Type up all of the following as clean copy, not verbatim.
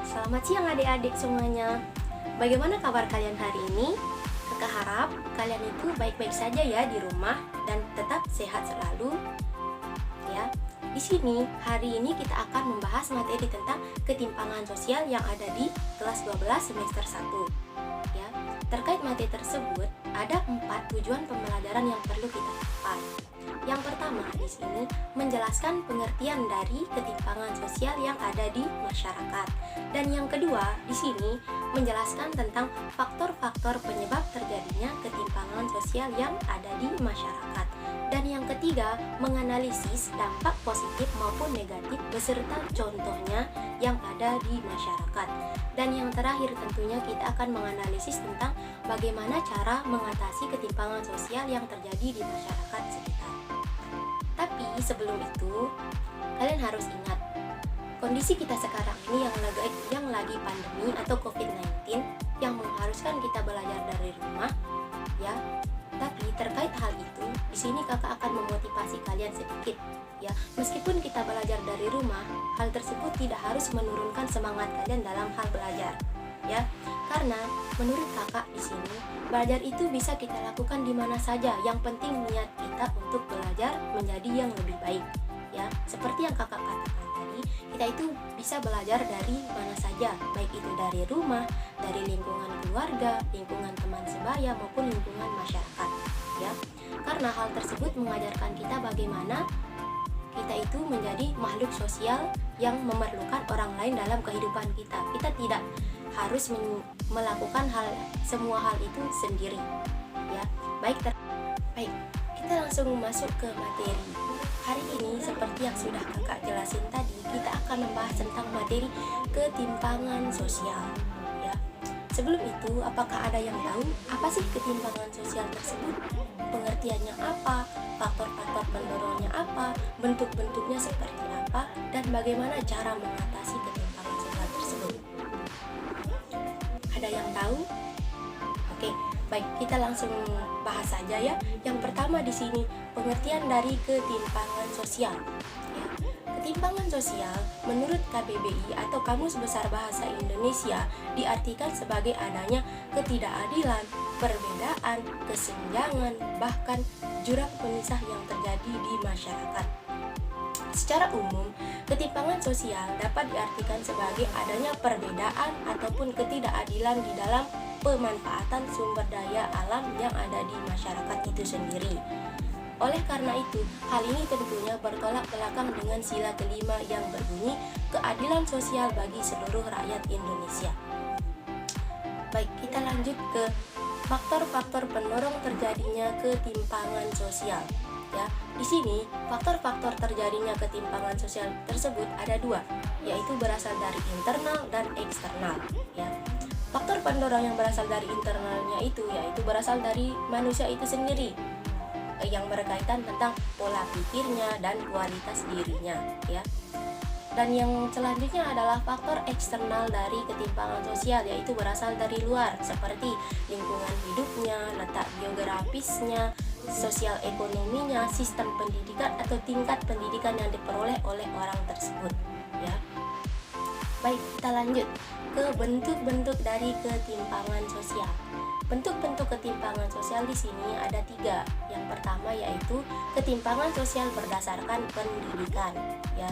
Selamat siang adik-adik semuanya. Bagaimana kabar kalian hari ini? Kakak harap kalian itu baik-baik saja ya di rumah dan tetap sehat selalu. Ya. Di sini hari ini kita akan membahas materi tentang ketimpangan sosial yang ada di kelas 12 semester 1. Ya. Terkait materi tersebut, ada 4 tujuan pembelajaran yang perlu kita capai. Yang pertama di sini menjelaskan pengertian dari ketimpangan sosial yang ada di masyarakat. Dan yang kedua di sini menjelaskan tentang faktor-faktor penyebab terjadinya ketimpangan sosial yang ada di masyarakat. Dan yang ketiga menganalisis dampak positif maupun negatif beserta contohnya yang ada di masyarakat. Dan yang terakhir tentunya kita akan menganalisis tentang bagaimana cara mengatasi ketimpangan sosial yang terjadi di masyarakat sekitar. Tapi sebelum itu, kalian harus ingat, kondisi kita sekarang ini yang lagi pandemi atau COVID-19 yang mengharuskan kita belajar dari rumah, ya. Tapi terkait hal itu, di sini kakak akan memotivasi kalian sedikit, ya. Meskipun kita belajar dari rumah, hal tersebut tidak harus menurunkan semangat kalian dalam hal belajar, ya. Karena menurut kakak di sini, belajar itu bisa kita lakukan di mana saja. Yang penting niat kita untuk belajar menjadi yang lebih baik, ya. Seperti yang kakak katakan tadi, kita itu bisa belajar dari mana saja, baik itu dari rumah, dari lingkungan keluarga, lingkungan teman sebaya maupun lingkungan masyarakat, ya. Karena hal tersebut mengajarkan kita bagaimana kita itu menjadi makhluk sosial yang memerlukan orang lain dalam kehidupan kita. Kita tidak harus melakukan semua hal itu sendiri, ya. Baik, kita langsung masuk ke materi. Hari ini seperti yang sudah kakak jelasin tadi, kita akan membahas tentang materi ketimpangan sosial, ya. Sebelum itu, apakah ada yang tahu apa sih ketimpangan sosial tersebut? Pengertiannya apa? Faktor-faktor pendorongnya apa? Bentuk-bentuknya seperti apa? Dan bagaimana cara mengatasi ketimpangan sosial tersebut? Ada yang tahu? Oke, baik, kita langsung bahas saja ya. Yang pertama di sini pengertian dari ketimpangan sosial. Ya. Ketimpangan sosial menurut KBBI atau Kamus Besar Bahasa Indonesia diartikan sebagai adanya ketidakadilan, perbedaan, kesenjangan, bahkan jurang pemisah yang terjadi di masyarakat. Secara umum, ketimpangan sosial dapat diartikan sebagai adanya perbedaan ataupun ketidakadilan di dalam pemanfaatan sumber daya alam yang ada di masyarakat itu sendiri. Oleh karena itu, hal ini tentunya bertolak belakang dengan sila kelima yang berbunyi keadilan sosial bagi seluruh rakyat Indonesia. Baik, kita lanjut ke faktor-faktor pendorong terjadinya ketimpangan sosial. Ya, di sini faktor-faktor terjadinya ketimpangan sosial tersebut ada dua, yaitu berasal dari internal dan eksternal. Ya, faktor pendorong yang berasal dari internalnya itu yaitu berasal dari manusia itu sendiri, yang berkaitan tentang pola pikirnya dan kualitas dirinya. Ya, dan yang selanjutnya adalah faktor eksternal dari ketimpangan sosial, yaitu berasal dari luar seperti lingkungan hidupnya, letak geografisnya, sosial ekonominya, sistem pendidikan atau tingkat pendidikan yang diperoleh oleh orang tersebut, ya. Baik, kita lanjut ke bentuk-bentuk dari ketimpangan sosial. Bentuk-bentuk ketimpangan sosial di sini ada 3. Yang pertama yaitu ketimpangan sosial berdasarkan pendidikan, ya.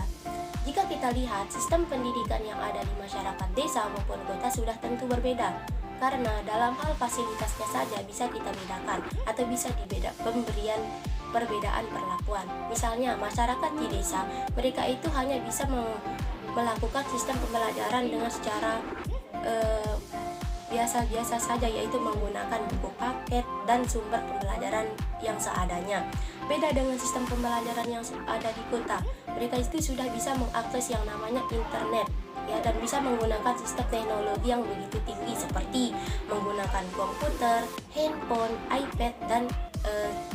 Jika kita lihat sistem pendidikan yang ada di masyarakat desa maupun kota sudah tentu berbeda. Karena dalam hal fasilitasnya saja bisa kita bedakan atau bisa pemberian perbedaan perlakuan. Misalnya masyarakat di desa, mereka itu hanya bisa melakukan sistem pembelajaran dengan secara biasa-biasa saja, yaitu menggunakan buku paket dan sumber pembelajaran yang seadanya. Beda dengan sistem pembelajaran yang ada di kota, mereka itu sudah bisa mengakses yang namanya internet, ya, dan bisa menggunakan sistem teknologi yang begitu tinggi seperti menggunakan komputer, handphone, iPad, dan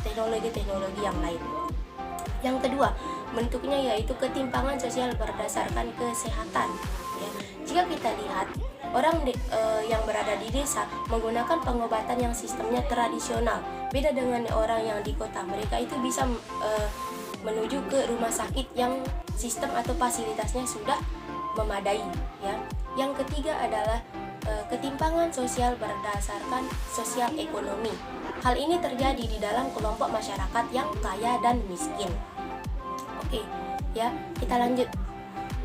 teknologi-teknologi yang lain. Yang kedua, bentuknya yaitu ketimpangan sosial berdasarkan kesehatan. Ya. Jika kita lihat, orang yang berada di desa menggunakan pengobatan yang sistemnya tradisional, beda dengan orang yang di kota. Mereka itu bisa menuju ke rumah sakit yang sistem atau fasilitasnya sudah memadai ya. Yang ketiga adalah ketimpangan sosial berdasarkan sosial ekonomi. Hal ini terjadi di dalam kelompok masyarakat yang kaya dan miskin. Oke, ya, kita lanjut.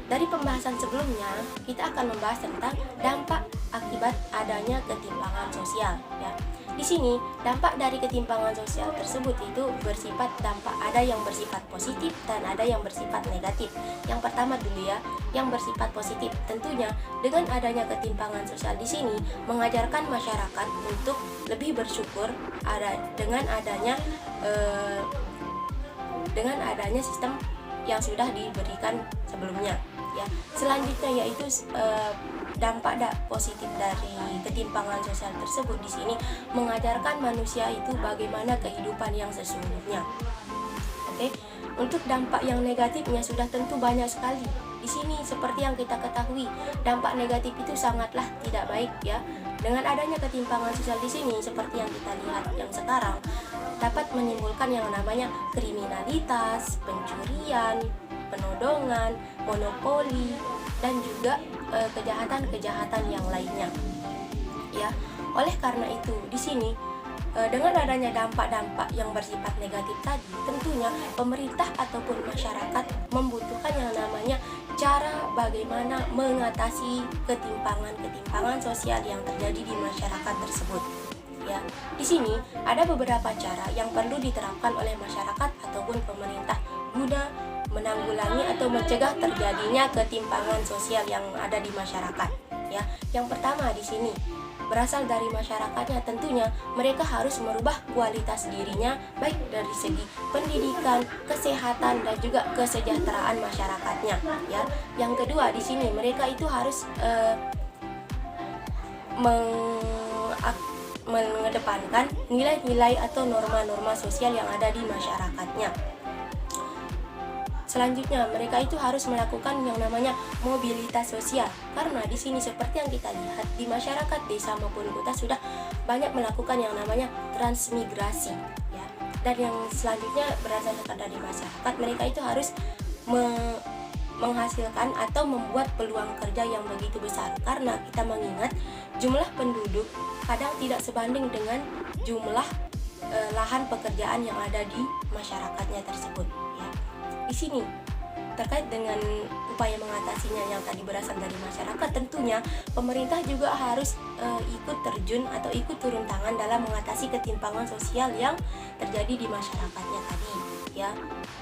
Dari pembahasan sebelumnya, kita akan membahas tentang dampak akibat adanya ketimpangan sosial ya. Di sini, dampak dari ketimpangan sosial tersebut itu bersifat dampak, ada yang bersifat positif dan ada yang bersifat negatif. Yang pertama dulu ya, yang bersifat positif. Tentunya dengan adanya ketimpangan sosial di sini mengajarkan masyarakat untuk lebih bersyukur dengan adanya sistem yang sudah diberikan sebelumnya ya. Selanjutnya yaitu dampak positif dari ketimpangan sosial tersebut di sini mengajarkan manusia itu bagaimana kehidupan yang sesungguhnya. Oke, untuk dampak yang negatifnya sudah tentu banyak sekali. Di sini seperti yang kita ketahui, dampak negatif itu sangatlah tidak baik ya. Dengan adanya ketimpangan sosial di sini seperti yang kita lihat yang sekarang dapat menimbulkan yang namanya kriminalitas, pencurian, penodongan, monopoli, dan juga kejahatan-kejahatan yang lainnya. Ya, oleh karena itu di sini dengan adanya dampak-dampak yang bersifat negatif tadi, tentunya pemerintah ataupun masyarakat membutuhkan yang namanya cara bagaimana mengatasi ketimpangan sosial yang terjadi di masyarakat tersebut. Ya, di sini ada beberapa cara yang perlu diterapkan oleh masyarakat ataupun pemerintah guna menanggulangi atau mencegah terjadinya ketimpangan sosial yang ada di masyarakat. Ya, yang pertama di sini berasal dari masyarakatnya. Tentunya mereka harus merubah kualitas dirinya baik dari segi pendidikan, kesehatan, dan juga kesejahteraan masyarakatnya. Ya, yang kedua di sini mereka itu harus mengedepankan nilai-nilai atau norma-norma sosial yang ada di masyarakatnya. Selanjutnya, mereka itu harus melakukan yang namanya mobilitas sosial. Karena di sini seperti yang kita lihat di masyarakat desa maupun kota sudah banyak melakukan yang namanya transmigrasi, ya. Dan yang selanjutnya berdasarkan dari masyarakat, mereka itu harus menghasilkan atau membuat peluang kerja yang begitu besar. Karena kita mengingat jumlah penduduk kadang tidak sebanding dengan jumlah lahan pekerjaan yang ada di masyarakatnya tersebut. Ya. Di sini terkait dengan upaya mengatasinya yang tadi berasal dari masyarakat, tentunya pemerintah juga harus ikut terjun atau ikut turun tangan dalam mengatasi ketimpangan sosial yang terjadi di masyarakatnya tadi. Ya,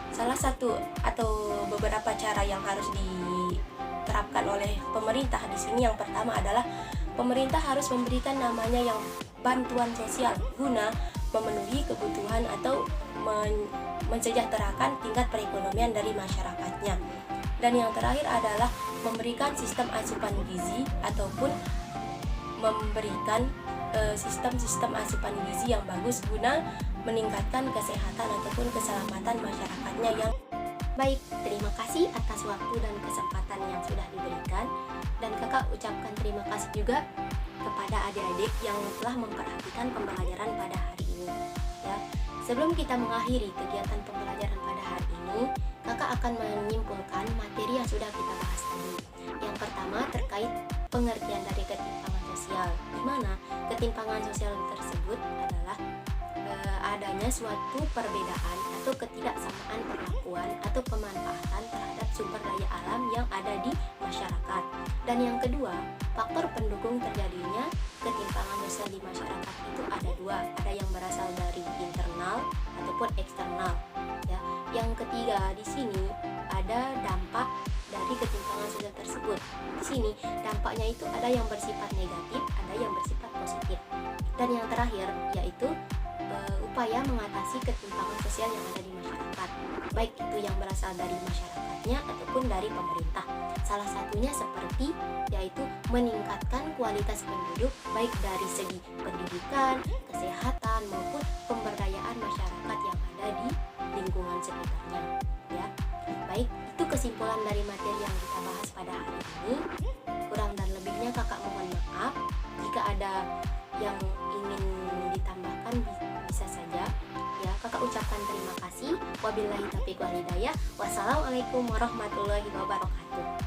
salah satu atau beberapa cara yang harus diterapkan oleh pemerintah di sini yang pertama adalah pemerintah harus memberikan namanya yang bantuan sosial guna memenuhi kebutuhan atau mensejahterakan tingkat perekonomian dari masyarakatnya. Dan yang terakhir adalah memberikan sistem asupan gizi ataupun memberikan sistem asupan gizi yang bagus guna meningkatkan kesehatan ataupun keselamatan masyarakatnya yang baik. Terima kasih atas waktu dan kesempatan yang sudah diberikan, dan kakak ucapkan terima kasih juga kepada adik-adik yang telah memperhatikan pembelajaran pada hari ini. Ya, sebelum kita mengakhiri kegiatan pembelajaran pada hari ini, kakak akan menyimpulkan materi yang sudah kita bahas tadi. Yang pertama terkait pengertian dari ketimpangan sosial, di mana ketimpangan sosial tersebut adalah adanya suatu perbedaan atau ketidaksamaan perlakuan atau pemanfaatan terhadap sumber daya alam yang ada di masyarakat. Dan yang kedua, faktor pendukung terjadinya ketimpangan sosial di masyarakat itu ada dua, ada yang berasal dari internal ataupun eksternal. Ya, yang ketiga di sini ada dampak dari ketimpangan sosial tersebut. Di sini dampaknya itu ada yang bersifat negatif, ada yang bersifat positif. Dan yang terakhir yaitu upaya mengatasi ketimpangan sosial yang ada di masyarakat, baik itu yang berasal dari masyarakatnya ataupun dari pemerintah. Salah satunya seperti yaitu meningkatkan kualitas penduduk baik dari segi pendidikan, kesehatan maupun pemberdayaan masyarakat yang ada di lingkungan sekitarnya. Ya, baik, itu kesimpulan dari materi yang kita bahas pada hari ini. Kurang dan lebihnya kakak mohon maaf. Jika ada yang ingin ditambahkan bisa saja. Ya, kakak ucapkan terima kasih. Wabillahi taufiq wal hidayah. Wassalamualaikum warahmatullahi wabarakatuh.